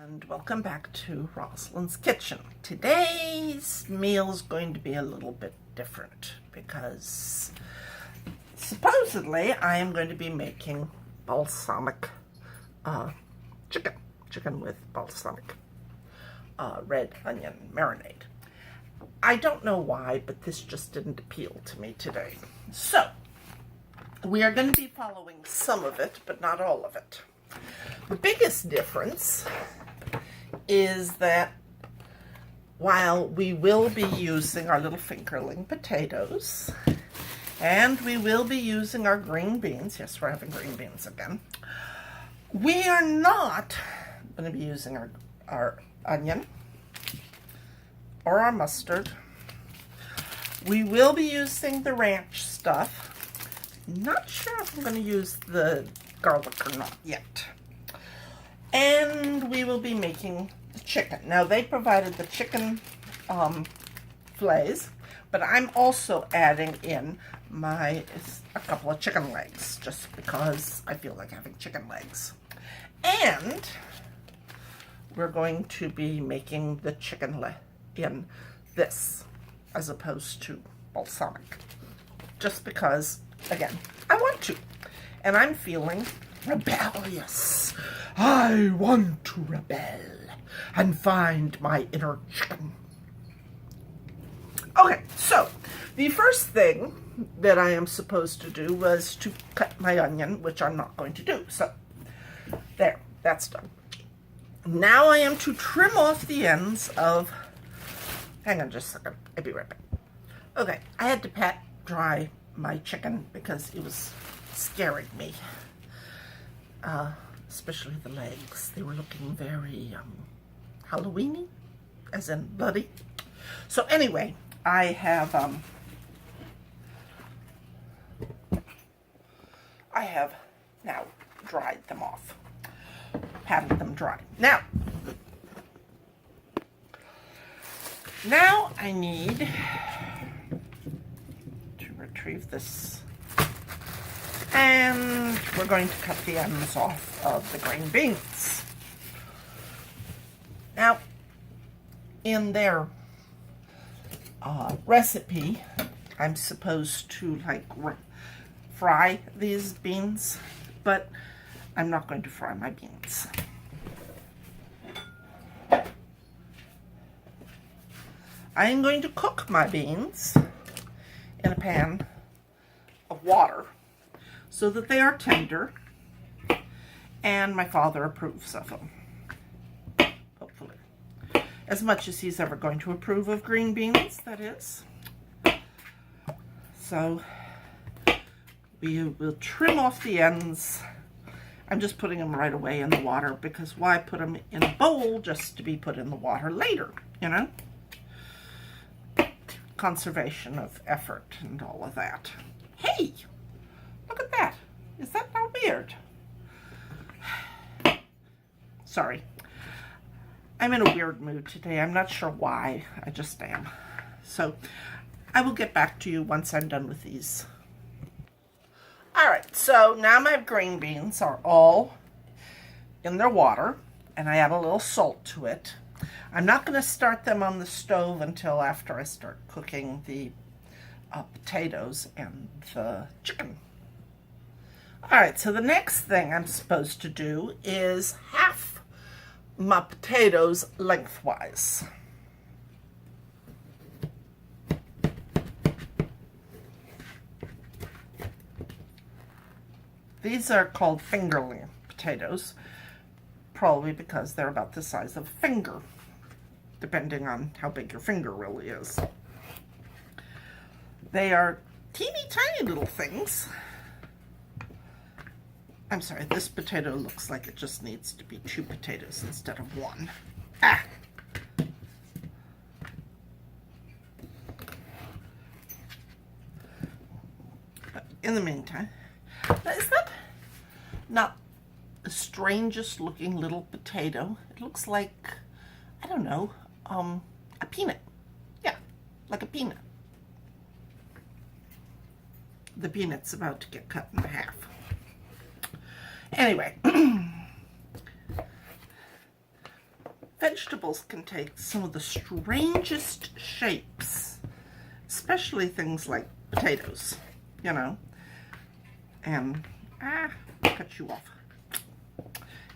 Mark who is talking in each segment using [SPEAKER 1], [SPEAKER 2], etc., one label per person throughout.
[SPEAKER 1] And welcome back to Rosalind's Kitchen. Today's meal is going to be a little bit different because supposedly I am going to be making balsamic chicken with balsamic red onion marinade. I don't know why, but this just didn't appeal to me today. So we are going to be following some of it, but not all of it. The biggest difference is that while we will be using our little fingerling potatoes and we will be using our green beans, yes, we're having green beans again, we are not going to be using our onion or our mustard. We will be using the ranch stuff. Not sure if I'm going to use the garlic or not yet. And we will be making the chicken. Now, they provided the chicken fillets, but I'm also adding in a couple of chicken legs, just because I feel like having chicken legs. And we're going to be making the chicken in this, as opposed to balsamic, just because, again, I want to. And I'm feeling rebellious. I want to rebel and find my inner chicken. Okay, so the first thing that I am supposed to do was to cut my onion, which I'm not going to do. So there, that's done. Now I am to trim off the ends of, hang on just a second, I'll be right back. Okay, I had to pat dry my chicken because it was scaring me. Especially the legs. They were looking very Halloween-y, as in bloody. So anyway, I have now dried them off, patted them dry. Now I need to retrieve this. And we're going to cut the ends off of the green beans. Now, in their recipe, I'm supposed to fry these beans, but I'm not going to fry my beans. I am going to cook my beans in a pan of water, so that they are tender, and my father approves of them, hopefully. As much as he's ever going to approve of green beans, that is. So, we will trim off the ends. I'm just putting them right away in the water, because why put them in a bowl just to be put in the water later, you know? Conservation of effort and all of that. Hey! Look at that. Is that not weird? Sorry. I'm in a weird mood today. I'm not sure why. I just am. So I will get back to you once I'm done with these. Alright, so now my green beans are all in their water, and I add a little salt to it. I'm not going to start them on the stove until after I start cooking the potatoes and the chicken. Alright, so the next thing I'm supposed to do is half my potatoes lengthwise. These are called fingerling potatoes, probably because they're about the size of a finger, depending on how big your finger really is. They are teeny tiny little things. I'm sorry, this potato looks like it just needs to be 2 potatoes instead of 1. Ah! But in the meantime, is that not the strangest looking little potato? It looks like, I don't know, a peanut. Yeah, like a peanut. The peanut's about to get cut in half. Anyway, vegetables can take some of the strangest shapes, especially things like potatoes, you know, and, I'll cut you off.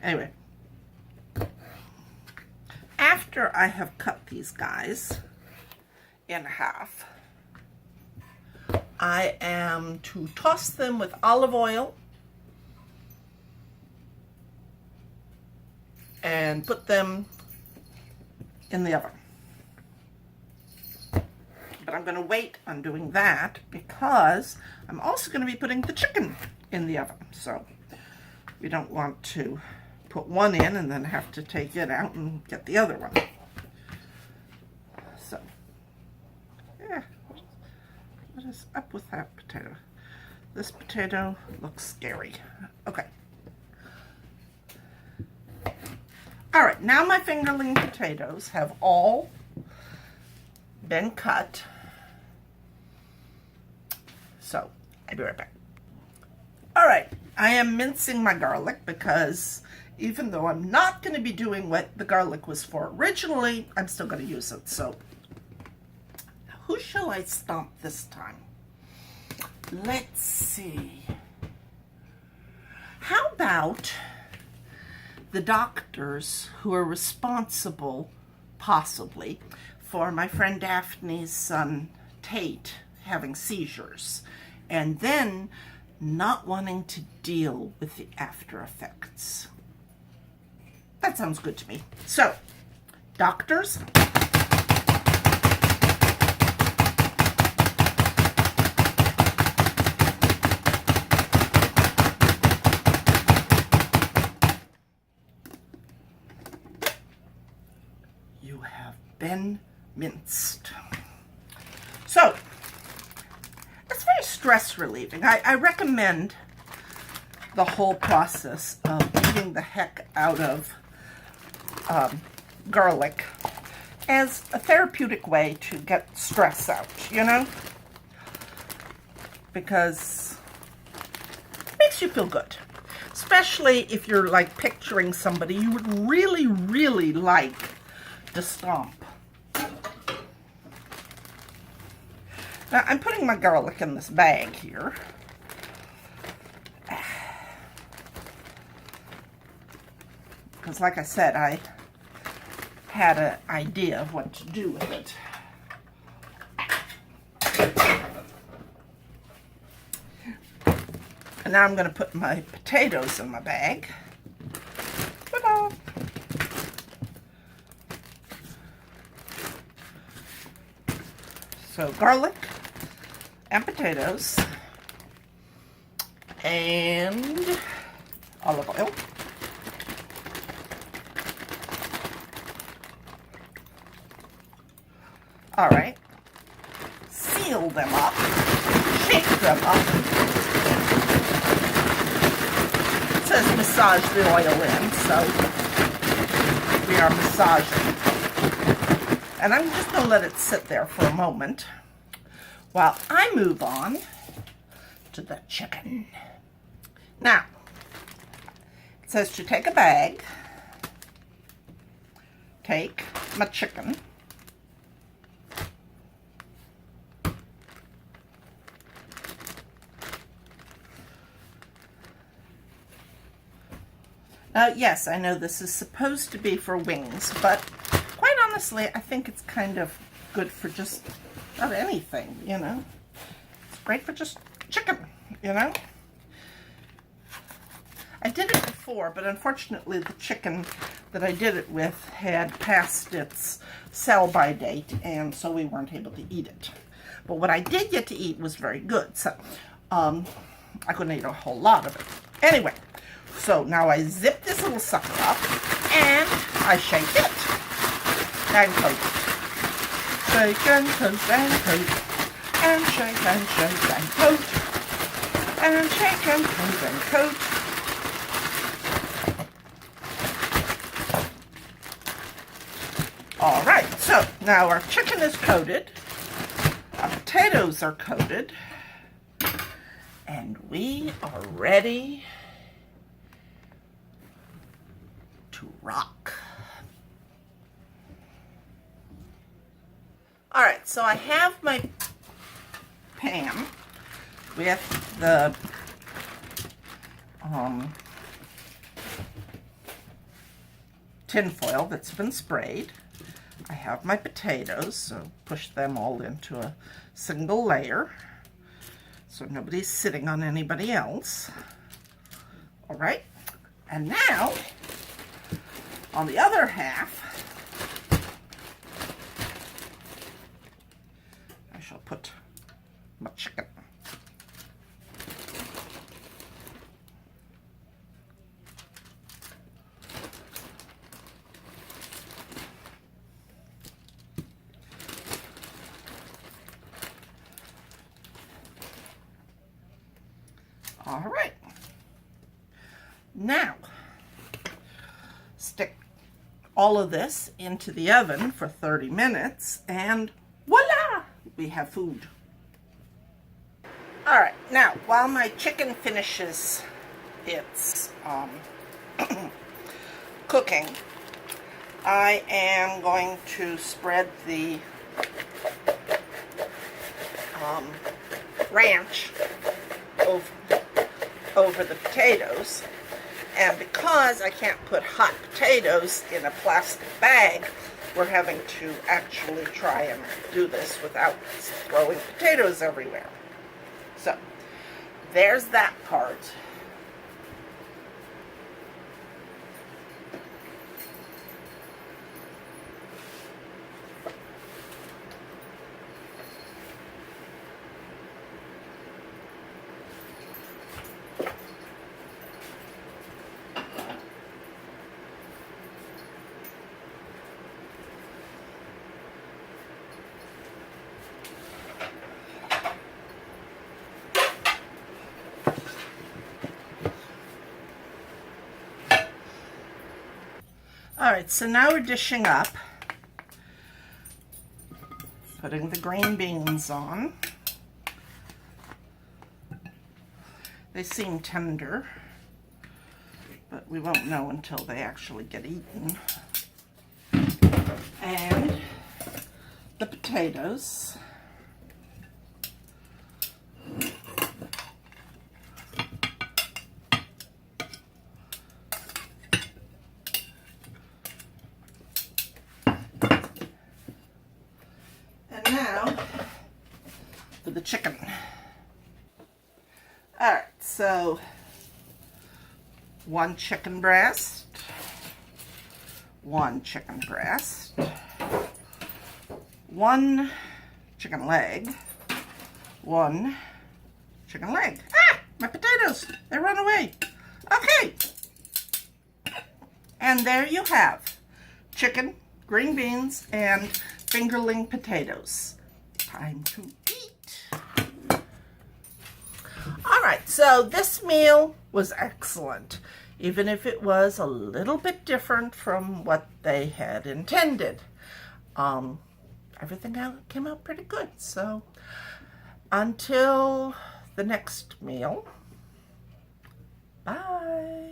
[SPEAKER 1] Anyway, after I have cut these guys in half, I am to toss them with olive oil and put them in the oven. But I'm going to wait on doing that because I'm also going to be putting the chicken in the oven. So we don't want to put one in and then have to take it out and get the other one. So, yeah, what is up with that potato? This potato looks scary. Okay. All right, now my fingerling potatoes have all been cut. So, I'll be right back. All right, I am mincing my garlic because even though I'm not going to be doing what the garlic was for originally, I'm still going to use it. So, who shall I stomp this time? Let's see. How about the doctors who are responsible, possibly, for my friend Daphne's son Tate having seizures, and then not wanting to deal with the after effects? That sounds good to me. So, doctors, you have been minced. So, it's very stress relieving. I recommend the whole process of eating the heck out of garlic as a therapeutic way to get stress out, you know? Because it makes you feel good. Especially if you're like picturing somebody you would really, really like to stomp. Now, I'm putting my garlic in this bag here. Because like I said, I had an idea of what to do with it. And now I'm going to put my potatoes in my bag. Ta-da! So garlic and potatoes and olive oil. All right, seal them up, shake them up. It says massage the oil in, so we are massaging. And I'm just going to let it sit there for a moment while I move on to the chicken. Now, it says to take a bag, take my chicken, yes, I know this is supposed to be for wings, but quite honestly, I think it's kind of good for just about anything, you know. It's great for just chicken, you know. I did it before, but unfortunately the chicken that I did it with had passed its sell-by date, and so we weren't able to eat it. But what I did get to eat was very good, so I couldn't eat a whole lot of it. Anyway, so now I zip this little sucker up, and I shake it, and coat it. Shake and coat and coat, and shake and shake and coat, and shake and coat and coat. All right, so now our chicken is coated, our potatoes are coated, and we are ready to rock. All right, so I have my pan with the tin foil that's been sprayed. I have my potatoes, so push them all into a single layer so nobody's sitting on anybody else. All right, and now on the other half, I shall put my chicken. All right, now stick all of this into the oven for 30 minutes and voila, we have food. All right, now while my chicken finishes its cooking, I am going to spread the ranch over the potatoes, and because I can't put hot potatoes in a plastic bag, we're having to actually try and do this without throwing potatoes everywhere. So there's that part. All right, so now we're dishing up, putting the green beans on. They seem tender, but we won't know until they actually get eaten. And the potatoes. Now for the chicken. All right, so one chicken breast, one chicken breast, one chicken leg, one chicken leg. Ah, my potatoes, they run away. Okay, and there you have chicken, green beans, and fingerling potatoes. Time to eat. All right, so this meal was excellent, even if it was a little bit different from what they had intended. Everything came out pretty good. So until the next meal, bye.